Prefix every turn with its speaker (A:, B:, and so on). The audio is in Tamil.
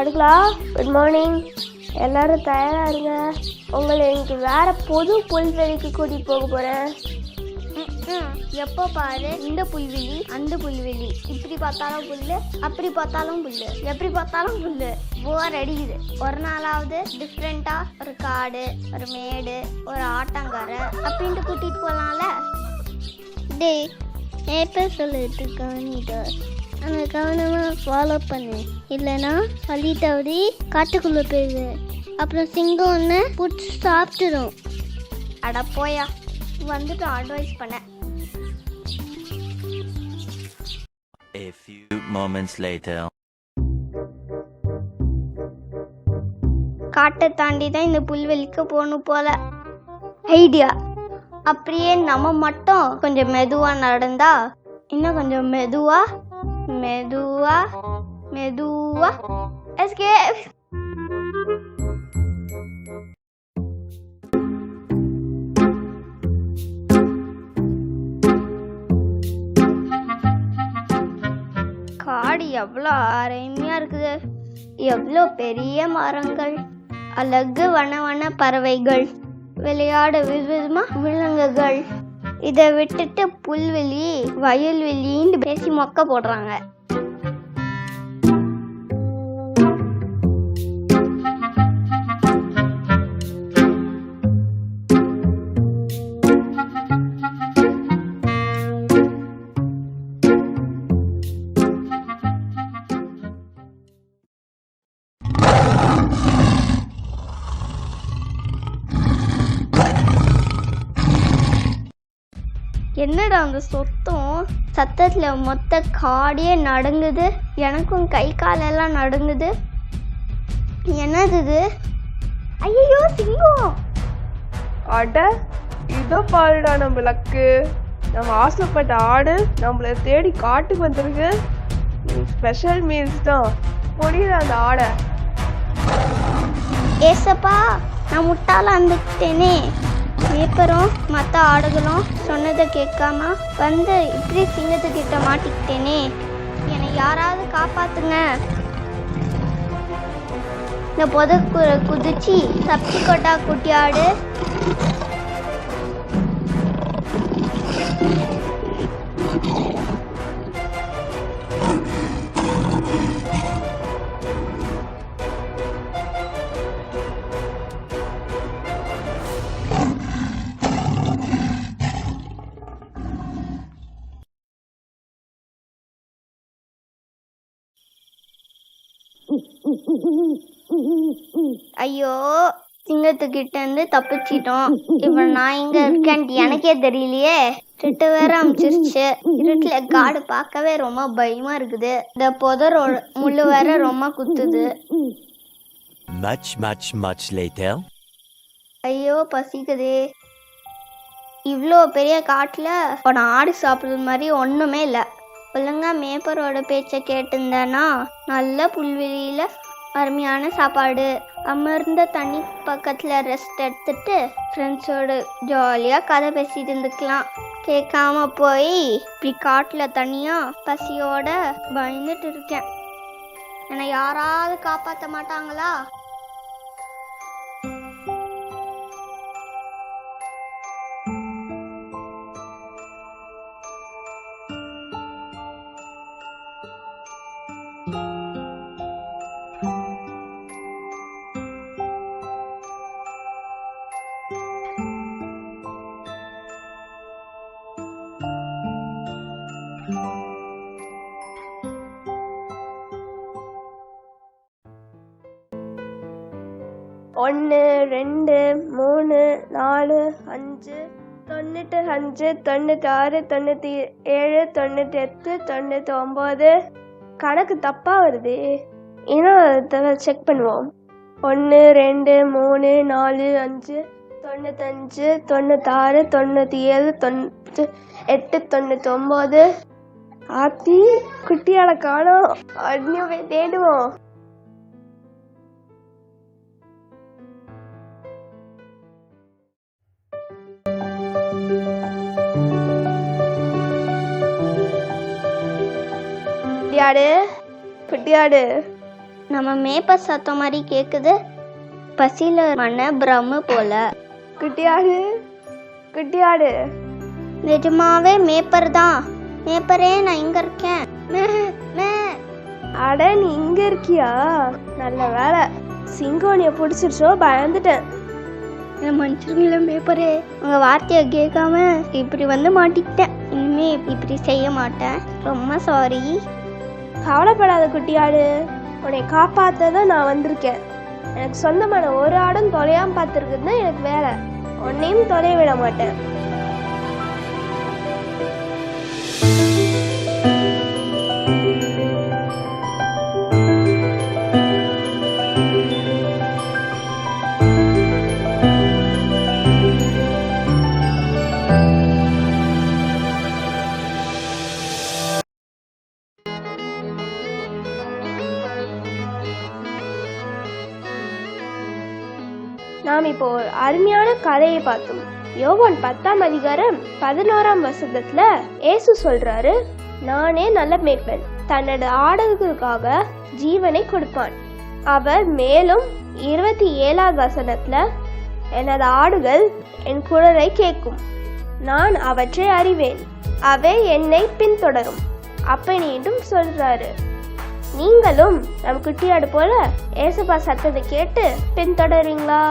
A: ஆடுகளா, குட் மார்னிங். எல்லாரும் தயாரா இருங்க. உங்களை இன்னைக்கு வேற பொது புல்வெளிக்கு கூட்டிட்டு போக போறேன்.
B: எப்போ பாரு இந்த புல்வெளி அந்த புல்வெளி, இப்படி பார்த்தாலும் புல்லு அப்படி பார்த்தாலும் புல்லு, எப்படி பார்த்தாலும் புல்லு. போர் அடிக்குது. ஒரு நாளாவது டிஃப்ரெண்டா ஒரு காடு, ஒரு மேடு, ஒரு ஆட்டங்கரை அப்படின்ட்டு கூட்டிட்டு போகலாம்ல. டேய், எப்போ சொல்லிட்டு கவனிட்டு அந்த கவனமாக ஃபாலோ பண்ணு, இல்லைன்னா வழி தவறி காட்டுக்குள்ளே போயிடுது. அப்புறம் சிங்கம் ஒன்று பிடிச்சி சாப்பிட்டுடும். அட போயா, வந்துட்டு அட்வைஸ் பண்ண.
C: A few moments later.
B: காட்டை தாண்டி தான் இந்த புல்வெளிக்கு போகணும் போல ஐடியா. அப்படியே நம்ம மட்டும் கொஞ்சம் மெதுவா நடந்தா, இன்னும் கொஞ்சம் மெதுவா மெதுவா மெதுவா எஸ்கேப். காடு எவ்வளோ அருமையா இருக்குது. எவ்வளோ பெரிய மரங்கள், அழகு வண்ண வண்ண பறவைகள், விளையாட விதவிதமா விலங்குகள். இதை விட்டுட்டு புல்வெளி வயல்வெளின்னு பேசி மொக்க போடுறாங்க. என்னடா அந்த சத்தத்துல மொத்த காடே நடுங்குது. எனக்கும் கை காலெல்லாம் நடுங்குது. என்னது இது? ஐயோ, சிங்கம்!
A: அட, இதோ பாருடா நம்ம லக்கு. நம்ம ஆசைப்பட்ட ஆடு நம்மளை தேடி காட்டுக்கு வந்திருக்கு. ஸ்பெஷல் மீல்ஸ் தான். முடியல அந்த ஆடை.
B: ஏசப்பா, நான் முட்டாளா இருந்துட்டேனே. மேப்பரும் மற்ற ஆடுகளும் சொன்னதை கேட்காம வந்து இப்படி சிங்கத்துக்கிட்ட மாட்டிக்கிட்டேனே. என்னை யாராவது காப்பாத்துங்க. இந்த புதக்குறை குதிச்சு தப்பி கொட்டா குட்டியாடு. ஐயோ, சிங்கத்துக்கிட்ட இருந்து தப்பிச்சிட்டோம். இப்ப நான் இங்க இருக்கேன்ட்டு எனக்கே தெரியலையே. திட்டு வேற அமைச்சிருச்சு. இருட்டுல காடு பார்க்கவே ரொம்ப பயமா இருக்குது. இந்த புதரோட முள்ளு வேற ரொம்ப குத்துது.
C: Much later.
B: ஐயோ, பசிக்குதே. இவ்வளோ பெரிய காட்டுல உன ஆடு சாப்பிடுறது மாதிரி ஒண்ணுமே இல்லை. ஒழுங்கா மேப்பரோட பேச்சை கேட்டிருந்தேன்னா நல்ல புல்வெளியில அருமையான சாப்பாடு, அமர்ந்த தண்ணி பக்கத்துல ரெஸ்ட் எடுத்துட்டு ஃப்ரெண்ட்ஸோட ஜாலியா கதை பேசிட்டு இருந்துக்கலாம். கேட்காம போய் இப்படி காட்டுல தனியா பசியோட பயந்துட்டு இருக்கேன். என்னை யாராவது காப்பாற்ற மாட்டாங்களா?
A: ஒன்று, 2, 3, 4, 5, 95, 96, 97, 98, 99. கணக்கு தப்பா வருது. இன்னும் செக் பண்ணுவோம். 1, 2, 3, 4, 5, 95, 96, 97, 98, 99. ஆத்தி, குட்டியால காணோம். அன்னியும் போய் தேடுவோம். குட்டியாடு, குட்டியாடு,
B: நம்ம மேய்ப்பர் சத்தம் மாதிரி கேக்குது. பசியில மன பிரம்ம போல.
A: குட்டியாடு குட்டியாடு.
B: நிஜமாவே மேய்ப்பர் தான். மேய்ப்பரே, நான் இங்க இருக்கேன். மே மே.
A: அட நீ இங்க இருக்கியா? நல்ல வேலை, சிங்கோனிய பிடிச்சிருச்சோ, பயந்துட்டேன்.
B: என்ன மனுஷங்கள மேய்ப்பரே, உங்க வார்த்தையை கேட்காம இப்படி வந்து மாட்டிக்கிட்டேன். இனிமே இப்படி செய்ய மாட்டேன். ரொம்ப சாரி.
A: கவலைப்படாத குட்டியாடு, உன்னை காப்பாத்த நான் வந்திருக்கேன். எனக்கு சொந்தமான ஒரு ஆடும் தொலையாம பார்த்துருக்குது தான் எனக்கு வேலை. உன்னையும் தொலைய விட மாட்டேன். நாம் இப்போ ஒரு அருமையான கதையை பார்த்தோம். யோவான் 10ஆம் அதிகாரம் 11ஆம் வசனத்துல இயேசு சொல்றாரு, நானே நல்ல மேய்ப்பன், தன்னோட ஆடுகளுக்காக ஜீவனை கொடுப்பான். அவர் மேலும் 27ஆம் வசனத்துல, எனது ஆடுகள் என் குரலை கேட்கும், நான் அவற்றை அறிவேன், அவை என்னை பின்தொடரும் அப்படின்னும் சொல்றாரு. நீங்களும் நம் குட்டியாடு போல ஏசப்பா சத்தத்தை கேட்டு பின்தொடருவீங்களா?